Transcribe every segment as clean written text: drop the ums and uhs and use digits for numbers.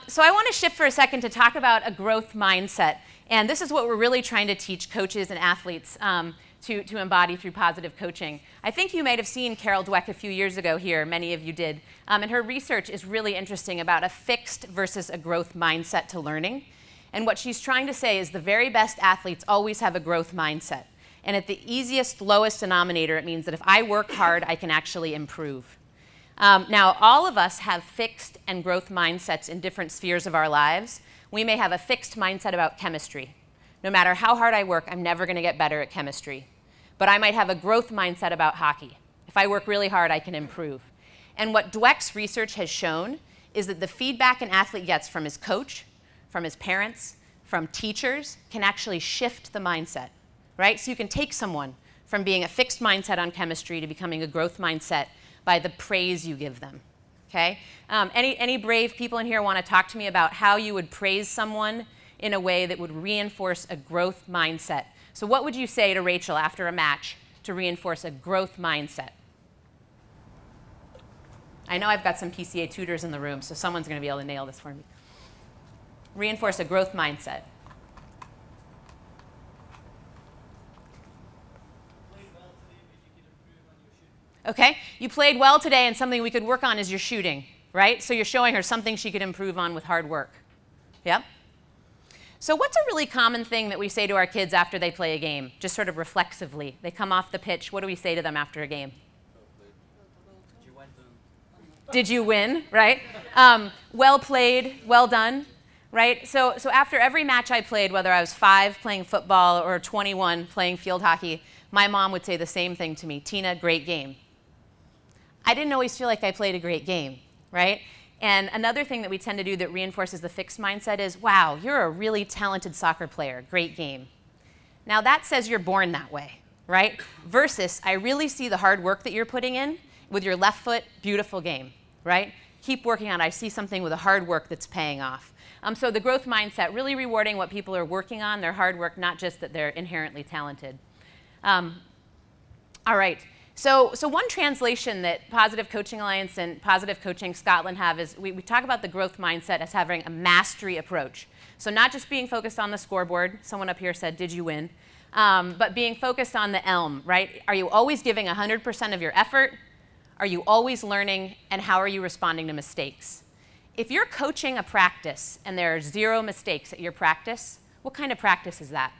So I want to shift for a second to talk about a growth mindset. And this is what we're really trying to teach coaches and athletes to embody through positive coaching. I think you might have seen Carol Dweck a few years ago here. Many of you did. And her research is really interesting about a fixed versus a growth mindset to learning. And what she's trying to say is the very best athletes always have a growth mindset. And at the easiest, lowest denominator, it means that if I work hard, I can actually improve. Now, all of us have fixed and growth mindsets in different spheres of our lives. We may have a fixed mindset about chemistry. No matter how hard I work, I'm never going to get better at chemistry. But I might have a growth mindset about hockey. If I work really hard, I can improve. And what Dweck's research has shown is that the feedback an athlete gets from his coach, from his parents, from teachers, can actually shift the mindset, right? So you can take someone from being a fixed mindset on chemistry to becoming a growth mindset by the praise you give them, okay? Any brave people in here want to talk to me about how you would praise someone in a way that would reinforce a growth mindset? So what would you say to Rachel after a match to reinforce a growth mindset? I know I've got some PCA tutors in the room, so someone's going to be able to nail this for me. Reinforce a growth mindset. Okay, you played well today, and something we could work on is your shooting, right? So you're showing her something she could improve on with hard work. Yep. So what's a really common thing that we say to our kids after they play a game, just sort of reflexively? They come off the pitch. What do we say to them after a game? Did you win, right? Well played, well done. Right? So after every match I played, whether I was 5 playing football or 21 playing field hockey, my mom would say the same thing to me: Tina, great game. I didn't always feel like I played a great game, right? And another thing that we tend to do that reinforces the fixed mindset is, wow, you're a really talented soccer player, great game. Now that says you're born that way, right? Versus, I really see the hard work that you're putting in with your left foot, beautiful game, right? Keep working on it. I see something with the hard work that's paying off. So the growth mindset, really rewarding what people are working on, their hard work, not just that they're inherently talented. All right. So one translation that Positve Coaching Alliance and Positve Coaching Scotland have is we talk about the growth mindset as having a mastery approach. So not just being focused on the scoreboard. Someone up here said, did you win? But being focused on the elm, right? Are you always giving 100% of your effort? Are you always learning? And how are you responding to mistakes? If you're coaching a practice and there are 0 mistakes at your practice, what kind of practice is that?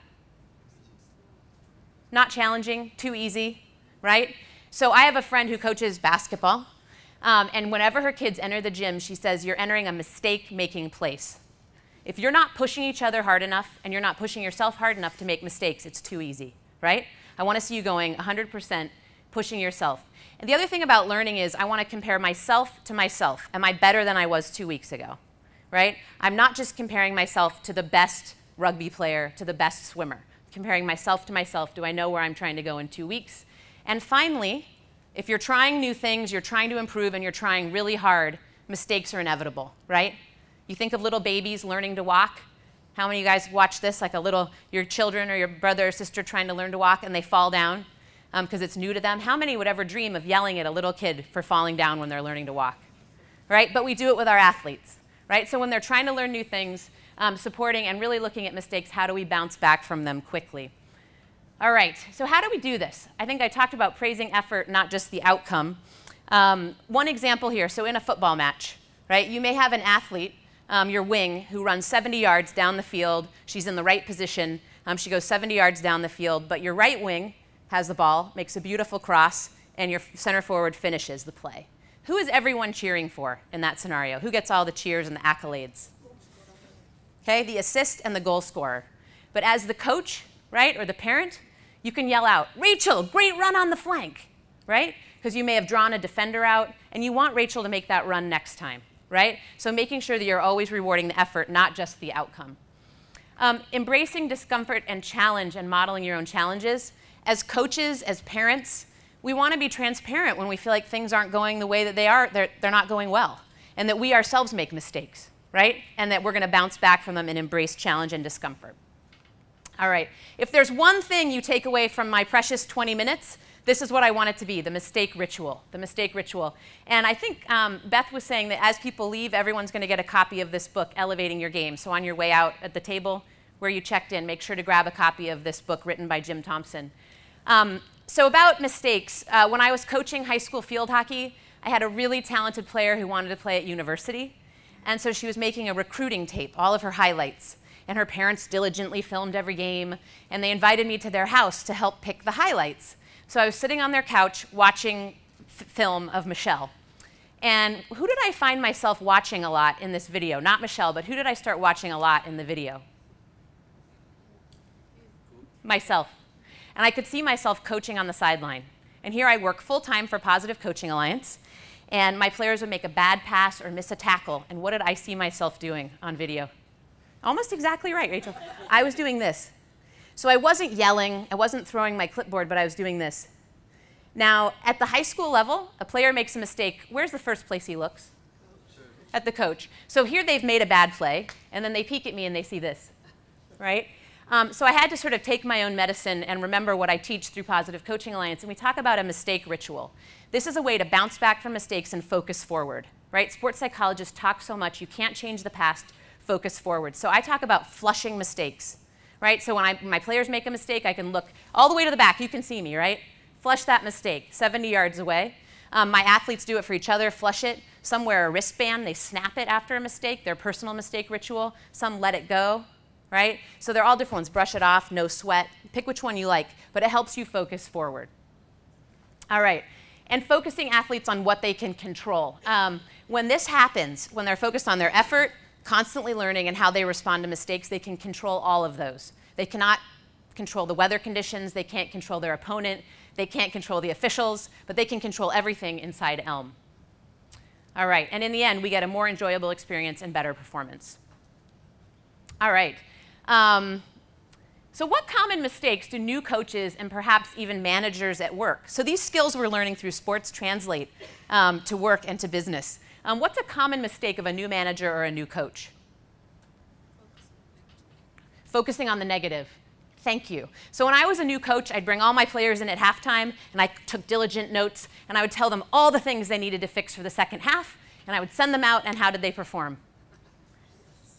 Not challenging, too easy, right? So I have a friend who coaches basketball, and whenever her kids enter the gym, she says, you're entering a mistake-making place. If you're not pushing each other hard enough and you're not pushing yourself hard enough to make mistakes, it's too easy, right? I want to see you going 100% pushing yourself. And the other thing about learning is I want to compare myself to myself. Am I better than I was 2 weeks ago, right? I'm not just comparing myself to the best rugby player, to the best swimmer. Comparing myself to myself, do I know where I'm trying to go in 2 weeks? And finally, if you're trying new things, you're trying to improve, and you're trying really hard, mistakes are inevitable, right? You think of little babies learning to walk. How many of you guys watch this, like your children or your brother or sister trying to learn to walk and they fall down because it's new to them? How many would ever dream of yelling at a little kid for falling down when they're learning to walk, right? But we do it with our athletes, right? So when they're trying to learn new things, supporting and really looking at mistakes, how do we bounce back from them quickly? All right, so how do we do this? I think I talked about praising effort, not just the outcome. One example here, so in a football match, right? You may have an athlete, your wing, who runs 70 yards down the field. She's in the right position. She goes 70 yards down the field, but your right wing has the ball, makes a beautiful cross, and your center forward finishes the play. Who is everyone cheering for in that scenario? Who gets all the cheers and the accolades? Okay, the assist and the goal scorer. But as the coach, right, or the parent, you can yell out, Rachel, great run on the flank, right? Because you may have drawn a defender out, and you want Rachel to make that run next time, right? So making sure that you're always rewarding the effort, not just the outcome. Embracing discomfort and challenge and modeling your own challenges. As coaches, as parents, we want to be transparent when we feel like things aren't going the way that they are, they're not going well, and that we ourselves make mistakes, right? And that we're going to bounce back from them and embrace challenge and discomfort. All right, if there's one thing you take away from my precious 20 minutes, This is what I want it to be, the mistake ritual, the mistake ritual. And I think Beth was saying that as people leave, everyone's going to get a copy of this book, Elevating Your Game. So on your way out at the table where you checked in, make sure to grab a copy of this book written by Jim Thompson. So about mistakes, when I was coaching high school field hockey, I had a really talented player who wanted to play at university. And so she was making a recruiting tape, all of her highlights. And her parents diligently filmed every game. And they invited me to their house to help pick the highlights. So I was sitting on their couch watching film of Michelle. And who did I find myself watching a lot in this video? Not Michelle, but who did I start watching a lot in the video? Myself. And I could see myself coaching on the sideline. And here I work full-time for Positve Coaching Alliance. And my players would make a bad pass or miss a tackle. And what did I see myself doing on video? Almost exactly right, Rachel. I was doing this. So I wasn't yelling, I wasn't throwing my clipboard, but I was doing this. Now, at the high school level, a player makes a mistake. Where's the first place he looks? At the coach. So here they've made a bad play, and then they peek at me and they see this, right? So I had to sort of take my own medicine and remember what I teach through Positve Coaching Alliance, and we talk about a mistake ritual. This is a way to bounce back from mistakes and focus forward, right? Sports psychologists talk so much, you can't change the past, focus forward. So I talk about flushing mistakes. Right? So when my players make a mistake, I can look all the way to the back. You can see me, right? Flush that mistake, 70 yards away. My athletes do it for each other, flush it. Some wear a wristband. They snap it after a mistake, their personal mistake ritual. Some let it go, right? So they're all different ones. Brush it off, no sweat. Pick which one you like, but it helps you focus forward. All right. And focusing athletes on what they can control. When this happens, when they're focused on their effort, constantly learning, and how they respond to mistakes, they can control all of those. They cannot control the weather conditions, they can't control their opponent, they can't control the officials, but they can control everything inside Elm. All right, and in the end, we get a more enjoyable experience and better performance. All right, so what common mistakes do new coaches and perhaps even managers at work? So these skills we're learning through sports translate to work and to business. What's a common mistake of a new manager or a new coach? Focusing on the negative. Thank you. So when I was a new coach, I'd bring all my players in at halftime, and I took diligent notes, and I would tell them all the things they needed to fix for the second half, and I would send them out, and how did they perform?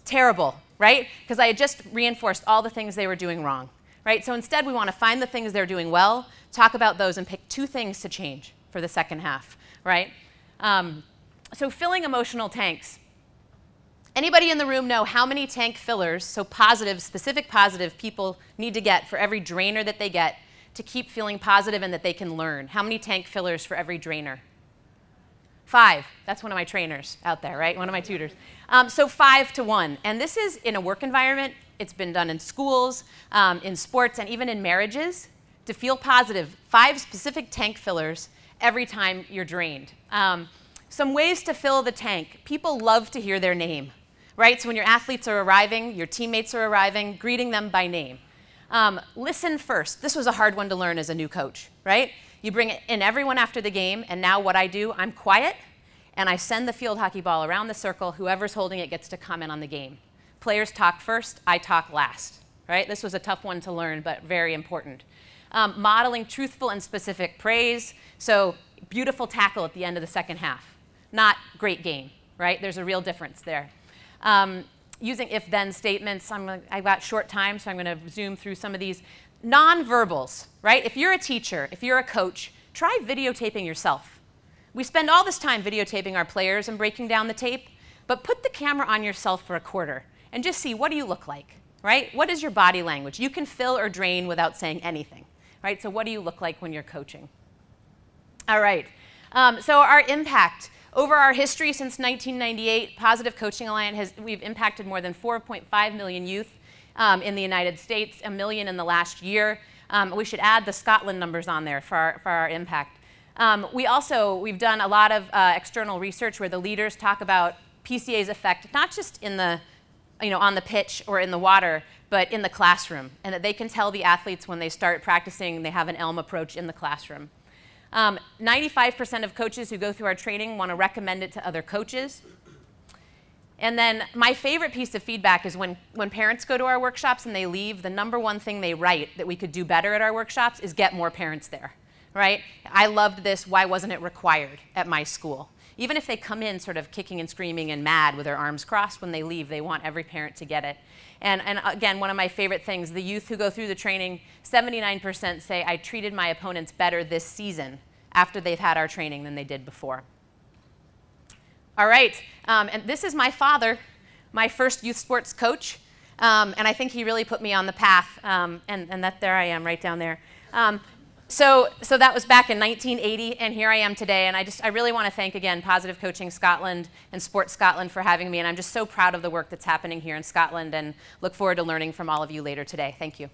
Terrible, right? Because I had just reinforced all the things they were doing wrong, right? So instead, we want to find the things they're doing well, talk about those, and pick 2 things to change for the second half, right? So filling emotional tanks. Anybody in the room know how many tank fillers, so positive, specific positive, people need to get for every drainer that they get to keep feeling positive and that they can learn? How many tank fillers for every drainer? 5. That's one of my trainers out there, right? One of my tutors. So 5 to 1. And this is in a work environment. It's been done in schools, in sports, and even in marriages. To feel positive, 5 specific tank fillers every time you're drained. Some ways to fill the tank. People love to hear their name, right? So when your athletes are arriving, your teammates are arriving, greeting them by name. Listen first. This was a hard one to learn as a new coach, right? You bring in everyone after the game, and now what I do, I'm quiet, and I send the field hockey ball around the circle. Whoever's holding it gets to comment on the game. Players talk first, I talk last, right? This was a tough one to learn, but very important. Modeling truthful and specific praise. So beautiful tackle at the end of the second half. Not great game, right? There's a real difference there. Using if-then statements. I've got short time, so I'm going to zoom through some of these. Non-verbals, right? If you're a teacher, if you're a coach, try videotaping yourself. We spend all this time videotaping our players and breaking down the tape, but put the camera on yourself for a quarter and just see, what do you look like, right? What is your body language? You can fill or drain without saying anything, right? So what do you look like when you're coaching? All right, so our impact. Over our history since 1998, Positve Coaching Alliance we've impacted more than 4.5 million youth in the United States, 1 million in the last year. We should add the Scotland numbers on there for our impact. We've done a lot of external research where the leaders talk about PCA's effect, not just in the, on the pitch or in the water, but in the classroom, and that they can tell the athletes when they start practicing, they have an ELM approach in the classroom. 95% of coaches who go through our training want to recommend it to other coaches. And then my favorite piece of feedback is when parents go to our workshops and they leave, the #1 thing they write that we could do better at our workshops is get more parents there, right? I loved this. Why wasn't it required at my school? Even if they come in sort of kicking and screaming and mad with their arms crossed, when they leave, they want every parent to get it. And again, one of my favorite things, the youth who go through the training, 79% say, I treated my opponents better this season after they've had our training than they did before. All right, and this is my father, my first youth sports coach, and I think he really put me on the path, and that there I am right down there. So that was back in 1980, and here I am today, and I really want to thank, again, Positve Coaching Scotland and Sports Scotland for having me, and I'm just so proud of the work that's happening here in Scotland, and look forward to learning from all of you later today. Thank you.